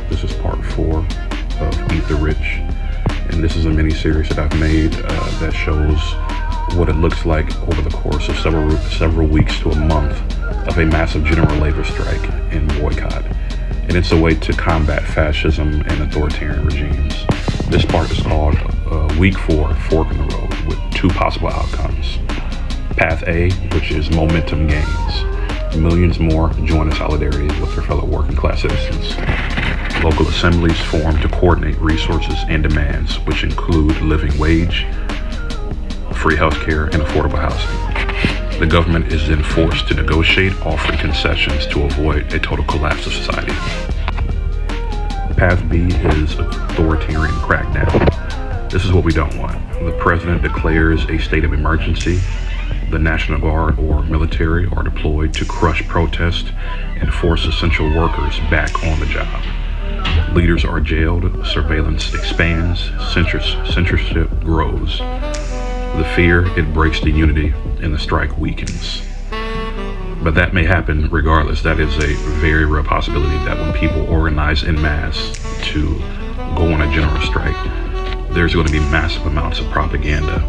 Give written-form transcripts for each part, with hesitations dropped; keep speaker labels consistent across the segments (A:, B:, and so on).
A: This is part 4 of Eat the Rich, and this is a mini-series that I've made that shows what it looks like over the course of several weeks to a month of a massive general labor strike and boycott. And it's a way to combat fascism and authoritarian regimes. This part is called Week 4, Fork in the Road, with 2 possible outcomes. Path A, which is momentum gains. Millions more join in solidarity with their fellow working class citizens. Local assemblies form to coordinate resources and demands, which include living wage, free healthcare, and affordable housing. The government is then forced to negotiate, offering concessions to avoid a total collapse of society. Path B is authoritarian crackdown. This is what we don't want. The president declares a state of emergency. The National Guard or military are deployed to crush protest and force essential workers back on the job. Leaders are jailed, surveillance expands, censorship grows. The fear, it breaks the unity, and the strike weakens. But that may happen regardless. That is a very real possibility that when people organize en masse to go on a general strike, there's going to be massive amounts of propaganda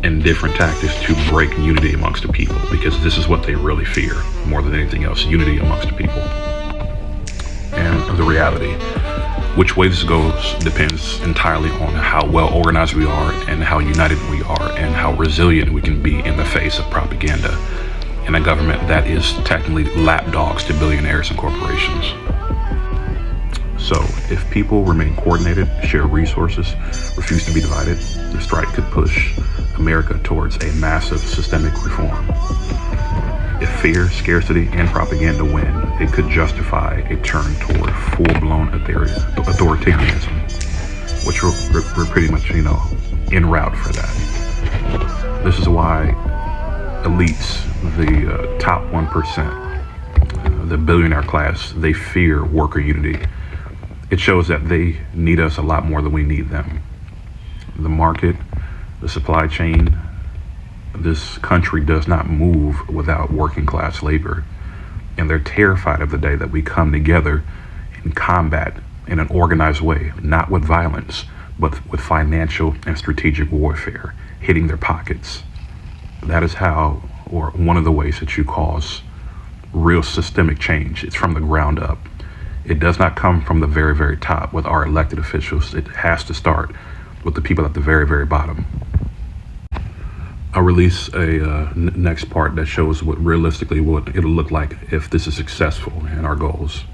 A: and different tactics to break unity amongst the people, because this is what they really fear more than anything else: unity amongst the people. And the reality, which way this goes depends entirely on how well organized we are and how united we are and how resilient we can be in the face of propaganda and a government that is technically lapdogs to billionaires and corporations. So if people remain coordinated, share resources, refuse to be divided, the strike could push America towards a massive systemic reform. If fear, scarcity, and propaganda win, it could justify a turn toward full-blown authoritarianism, which we're pretty much, en route for that. This is why elites, the top 1%, the billionaire class, they fear worker unity. It shows that they need us a lot more than we need them. The market, the supply chain, this country does not move without working class labor. And they're terrified of the day that we come together in combat in an organized way, not with violence, but with financial and strategic warfare, hitting their pockets. That is how, or one of the ways that you cause real systemic change. It's from the ground up. It does not come from the very, very top with our elected officials. It has to start with the people at the very, very bottom. I'll release a next part that shows what realistically what it'll look like if this is successful in our goals.